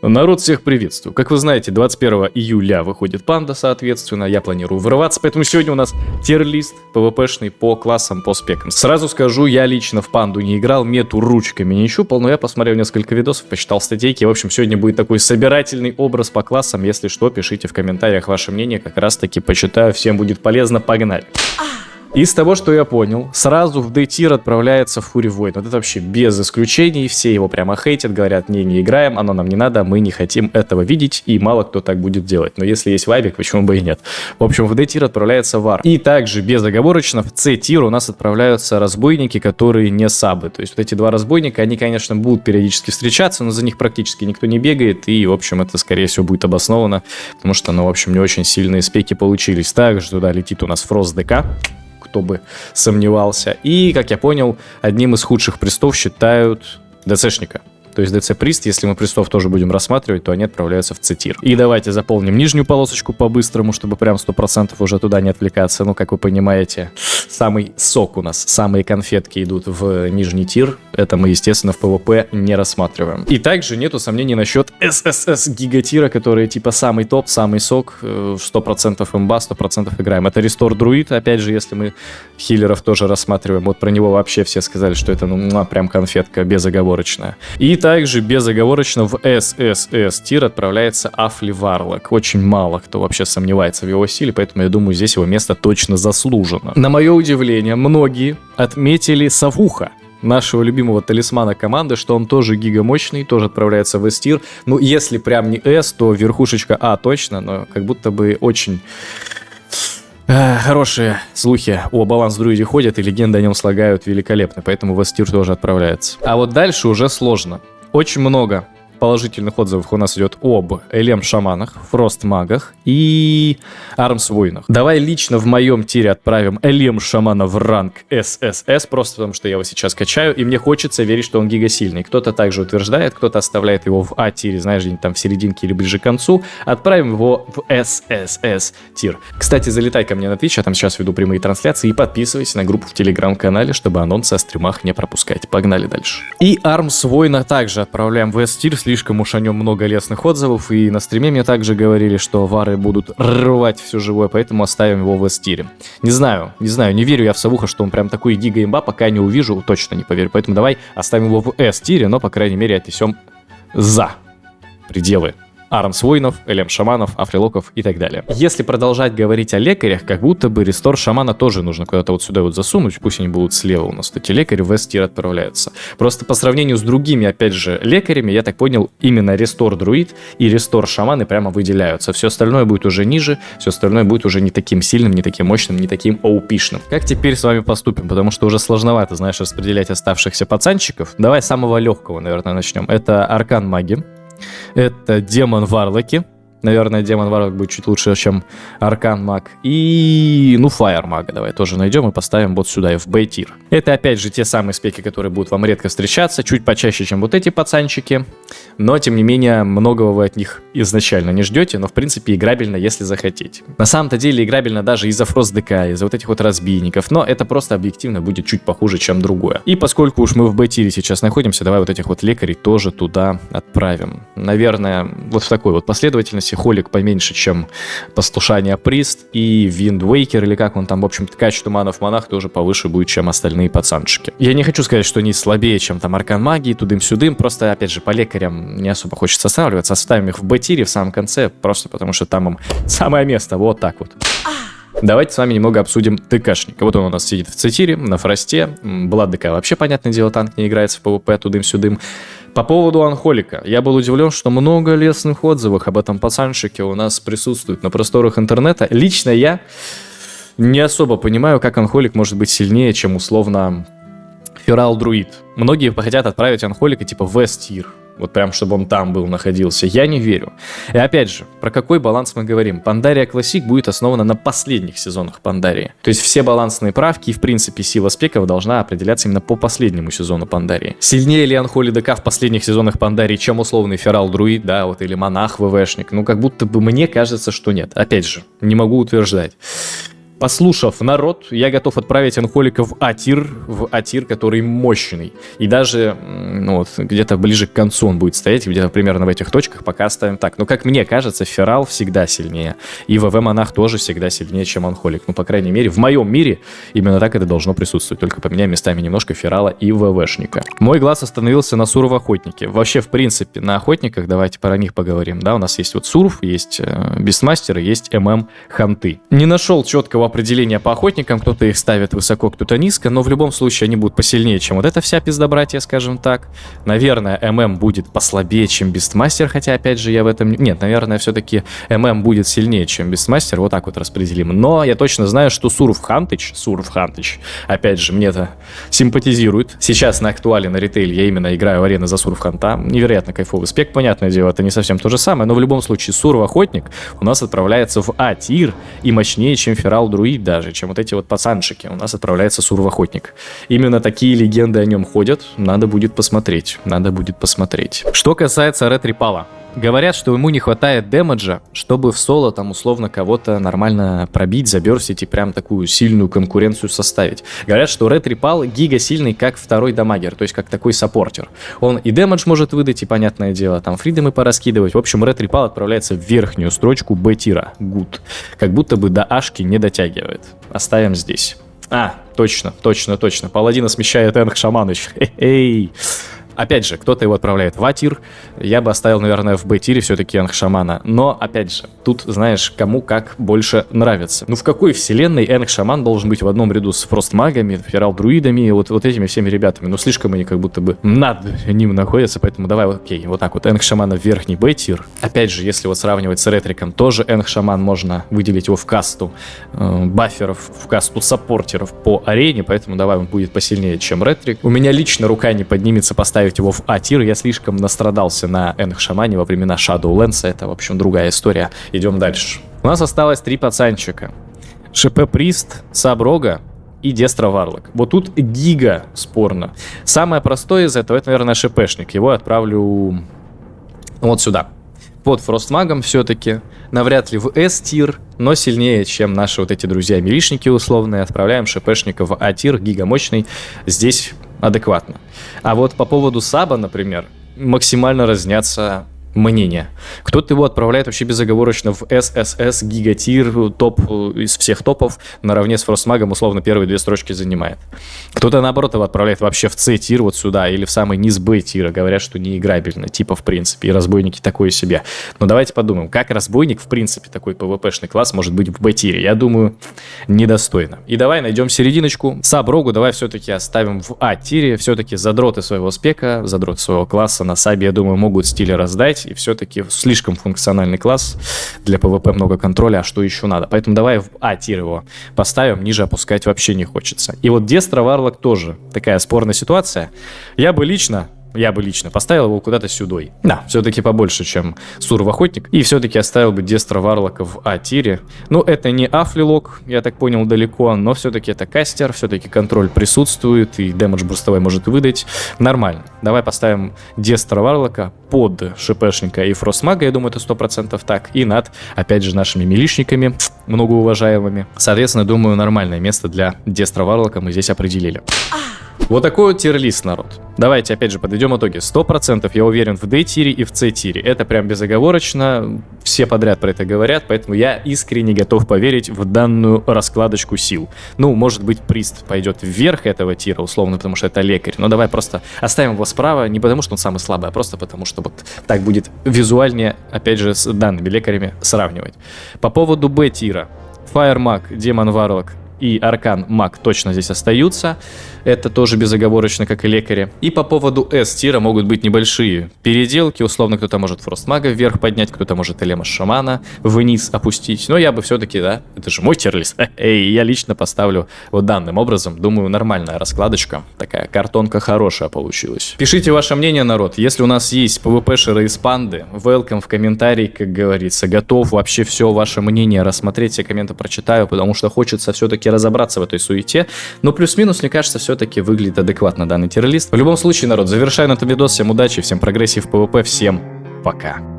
Народ, всех приветствую. Как вы знаете, 21 июля выходит панда, соответственно. Я планирую вырываться, поэтому сегодня у нас тир-лист PvP-шный по классам, по спекам. Сразу скажу, я лично в панду не играл, мету ручками не щупал, но я посмотрел несколько видосов, почитал статейки. В общем, сегодня будет такой собирательный образ по классам. Если что, пишите в комментариях ваше мнение, как раз таки почитаю, всем будет полезно, погнали. Из того, что я понял, сразу в D-тир отправляется Fury Void. Вот это вообще без исключений, все его прямо хейтят, говорят, не играем, оно нам не надо, мы не хотим этого видеть, и мало кто так будет делать. Но если есть вайбик, почему бы и нет. В общем, в D-тир отправляется вар. И также безоговорочно в C-тир у нас отправляются разбойники, которые не сабы. То есть вот эти два разбойника, они, конечно, будут периодически встречаться, но за них практически никто не бегает, и, в общем, это, скорее всего, будет обосновано, потому что, ну, в общем, не очень сильные спеки получились. Также туда летит у нас Frost ДК, кто бы сомневался. И, как я понял, одним из худших пристов считают ДЦшника. То есть DC-прист, если мы пристов тоже будем рассматривать, то они отправляются в C-тир. И давайте заполним нижнюю полосочку по-быстрому, чтобы прям 100% уже туда не отвлекаться. Ну, как вы понимаете, самый сок у нас, самые конфетки идут в нижний тир. Это мы, естественно, в PvP не рассматриваем. И также нету сомнений насчет SSS гигатира, который типа самый топ, самый сок, 100% имба, 100% играем. Это Restore Druid, опять же, если мы хиллеров тоже рассматриваем. Вот про него вообще все сказали, что это, ну, прям конфетка безоговорочная. И также безоговорочно в SSS тир отправляется Афли Варлок. Очень мало кто вообще сомневается в его силе, поэтому я думаю, здесь его место точно заслужено. На мое удивление, многие отметили Савуха, нашего любимого талисмана команды, что он тоже гигамощный, тоже отправляется в S-тир. Ну, если прям не S, то верхушечка А точно, но как будто бы очень... Хорошие слухи о баланс-друиде ходят, и легенды о нем слагают великолепно, поэтому в S-тир тоже отправляется. А вот дальше уже сложно. Очень много положительных отзывов у нас идет об Элем-шаманах, Фрост-магах и Армс-воинах. Давай лично в моем тире отправим Элем-шамана в ранг SSS, просто потому что я его сейчас качаю, и мне хочется верить, что он гигасильный. Кто-то также утверждает, кто-то оставляет его в А-тире, знаешь, где-нибудь там в серединке или ближе к концу. Отправим его в SSS тир. Кстати, залетай ко мне на Twitch, я там сейчас веду прямые трансляции, и подписывайся на группу в Телеграм-канале, чтобы анонсы о стримах не пропускать. Погнали дальше. И Армс-воина также отправляем в S-тир. Слишком уж о нем много лестных отзывов, и на стриме мне также говорили, что вары будут рвать все живое, поэтому оставим его в S-тире. Не знаю, не верю я в Савуха, что он прям такой гига-имба, пока не увижу, точно не поверю, поэтому давай оставим его в S-тире, но, по крайней мере, отнесем за пределы Армс-воинов, Элем-шаманов, Африлоков и так далее. Если продолжать говорить о лекарях, как будто бы рестор шамана тоже нужно куда-то вот сюда вот засунуть, пусть они будут слева у нас, эти лекари в S-тир отправляются. Просто по сравнению с другими, опять же, лекарями, я так понял, именно рестор друид и рестор шаманы прямо выделяются. Все остальное будет уже ниже, все остальное будет уже не таким сильным, не таким мощным, не таким OP-шным. Как теперь с вами поступим? Потому что уже сложновато, знаешь, распределять оставшихся пацанчиков. Давай с самого легкого, наверное, начнем. Это аркан-маги. Это демон-варлоки. Наверное, демон-варлок будет чуть лучше, чем аркан-маг. И, ну, фаер-мага давай тоже найдем и поставим вот сюда, в B-тир. Это, опять же, те самые спеки, которые будут вам редко встречаться, чуть почаще, чем вот эти пацанчики. Но, тем не менее, многого вы от них изначально не ждете, но, в принципе, играбельно, если захотите. На самом-то деле, играбельно даже из-за Фрост ДК, из-за вот этих вот разбийников, но это просто объективно будет чуть похуже, чем другое. И поскольку уж мы в B-тире сейчас находимся, давай вот этих вот лекарей тоже туда отправим. Наверное, вот в такой вот последовательности. Холик поменьше, чем Послушание Прист, и Wind Waker, или как он там, в общем-то, качество манов монах тоже повыше будет, чем остальные пацанчики. Я не хочу сказать, что они слабее, чем там аркан магии, тудым-сюдым, просто, опять же, по лекарям не особо хочется останавливаться, оставим их в Б-тире в самом конце, просто потому что там им самое место, вот так вот. Давайте с вами немного обсудим ТКшника. Вот он у нас сидит в Цитире, на Фросте. Блад ДК вообще, понятное дело, танк не играется в ПВП, тудым-сюдым. По поводу Анхолика. Я был удивлен, что много лестных отзывов об этом пацанчике у нас присутствует на просторах интернета. Лично я не особо понимаю, как Анхолик может быть сильнее, чем условно Ферал Друид. Многие хотят отправить Анхолика типа в S-тир. Вот прям, чтобы он там был, находился. Я не верю. И опять же, про какой баланс мы говорим? Пандария Классик будет основана на последних сезонах Пандарии. То есть все балансные правки и, в принципе, сила спеков должна определяться именно по последнему сезону Пандарии. Сильнее ли Анхоли ДК в последних сезонах Пандарии, чем условный Ферал Друид, да, вот, или Монах ВВшник? Ну, как будто бы мне кажется, что нет. Опять же, не могу утверждать. Послушав народ, я готов отправить Анхолика в А-тир, который мощный. И даже вот, где-то ближе к концу он будет стоять, где-то примерно в этих точках, пока оставим так. Но, как мне кажется, Ферал всегда сильнее. И ВВ-монах тоже всегда сильнее, чем Анхолик. Ну, по крайней мере, в моем мире именно так это должно присутствовать. Только поменяем местами немножко Ферала и ВВшника. Мой глаз остановился на Суров-охотнике. Вообще, в принципе, на охотниках, давайте про них поговорим. Да, у нас есть вот Суров, есть Бестмастеры, есть ММ-ханты. Не нашел четкого определения по охотникам, кто-то их ставит высоко, кто-то низко, но в любом случае они будут посильнее, чем вот эта вся пиздобратья, скажем так. Наверное, ММ будет послабее, чем Бестмастер, хотя, опять же, я в этом... Нет, наверное, все-таки ММ будет сильнее, чем Бестмастер, вот так вот распределим. Но я точно знаю, что Суров Хантыч, опять же, мне-то симпатизирует. Сейчас на актуале, на ритейле я именно играю в арены за Суров Ханта. Невероятно кайфовый спек, понятное дело, это не совсем то же самое, но в любом случае Суров Охотник у нас отправляется в А-тир и мощнее, чем Ферал Друид даже, чем вот эти вот пацанчики. У нас отправляется Суров Охотник. Именно такие легенды о нем ходят. Надо будет посмотреть. Что касается Ретрипала. Говорят, что ему не хватает дэмэджа, чтобы в соло там условно кого-то нормально пробить, заберстить и прям такую сильную конкуренцию составить. Говорят, что Ретрипал гига сильный, как второй дамагер, то есть как такой саппортер. Он и дэмэдж может выдать, и, понятное дело, там фридомы пораскидывать. В общем, Ретрипал отправляется в верхнюю строчку Б-тира. Гуд. Как будто бы до Ашки не дотягивает. Оставим здесь. Точно. Паладина смещает Энх Шаманыч. Эй. Опять же, кто-то его отправляет в А-тир. Я бы оставил, наверное, в Б-тире все-таки Энх Шамана. Но, опять же, тут, знаешь, кому как больше нравится. Ну, в какой вселенной Энх Шаман должен быть в одном ряду с Фростмагами, Ферал-друидами, вот этими всеми ребятами? Ну, слишком они как будто бы над ним находятся, поэтому давай, окей, вот так вот. Энх Шамана в верхний Б-тир. Опять же, если вот сравнивать с Ретриком, тоже Энх Шаман, можно выделить его в касту бафферов, в касту саппортеров по арене, поэтому давай он будет посильнее, чем Ретрик. У меня лично рука не поднимется поставить его в А-тир, я слишком настрадался на Энх Шамане во времена Shadowlands, это, в общем, другая история. Идем дальше. У нас осталось 3 пацанчика. ШП Прист, Саброга и Дестра Варлок. Вот тут гига спорно. Самое простое из этого, это, наверное, ШПшник. Его отправлю вот сюда. Под Фростмагом все-таки. Навряд ли в С-тир, но сильнее, чем наши вот эти друзья-милишники условные. Отправляем ШПшника в А-тир, гигамощный. Здесь адекватно. А вот по поводу Саба, например, максимально разнятся мнения. Кто-то его отправляет вообще безоговорочно в ССС, гигатир, топ из всех топов, наравне с Фростмагом, условно, первые 2 строчки занимает. Кто-то, наоборот, его отправляет вообще в С-тир, вот сюда, или в самый низ Б-тира. Говорят, что неиграбельно, типа, в принципе, и разбойники такое себе. Но давайте подумаем, как разбойник, в принципе, такой ПВПшный класс может быть в Б-тире? Я думаю, недостойно. И давай найдем серединочку. Саброгу давай все-таки оставим в А-тире. Все-таки задроты своего спека, задроты своего класса на Сабе, я думаю, могут стили раздать. И все-таки слишком функциональный класс. Для ПВП много контроля, а что еще надо? Поэтому давай в А-тир его поставим, ниже опускать вообще не хочется. И вот Дестра Варлок тоже такая спорная ситуация. Я бы лично поставил его куда-то сюдой. Да, все-таки побольше, чем Суров Охотник. И все-таки оставил бы Дестра Варлока в А-тире. Ну, это не Афлилок, я так понял, далеко, но все-таки это кастер, все-таки контроль присутствует, и дэмэдж бурстовой может выдать. Нормально. Давай поставим Дестра Варлока под ШПшника и Фростмага, я думаю, это 100% так. И над, опять же, нашими милишниками, многоуважаемыми. Соответственно, думаю, нормальное место для Дестра Варлока мы здесь определили. Вот такой вот тир-лист, народ. Давайте, опять же, подведем итоги. 100% я уверен в D-тире и в C-тире. Это прям безоговорочно. Все подряд про это говорят, поэтому я искренне готов поверить в данную раскладочку сил. Ну, может быть, Прист пойдет вверх этого тира, условно, потому что это лекарь. Но давай просто оставим его справа, не потому что он самый слабый, а просто потому что вот так будет визуальнее, опять же, с данными лекарями сравнивать. По поводу Б-тира. Фаермаг, Демон Варлок и Аркан Маг точно здесь остаются. Это тоже безоговорочно, как и лекари. И по поводу S-тира могут быть небольшие переделки. Условно, кто-то может Фростмага вверх поднять, кто-то может Элема Шамана вниз опустить. Но я бы все-таки, да, это же мой тир-лист. Я лично поставлю вот данным образом. Думаю, нормальная раскладочка. Такая картонка хорошая получилась. Пишите ваше мнение, народ. Если у нас есть PvP-шеры из панды, welcome в комментарии, как говорится. Готов вообще все ваше мнение рассмотреть. Все комменты прочитаю, потому что хочется все-таки разобраться в этой суете. Но плюс-минус, мне кажется, все-таки выглядит адекватно данный тир-лист. В любом случае, народ, завершаю на этом видос. Всем удачи, всем прогрессив в PvP, всем пока.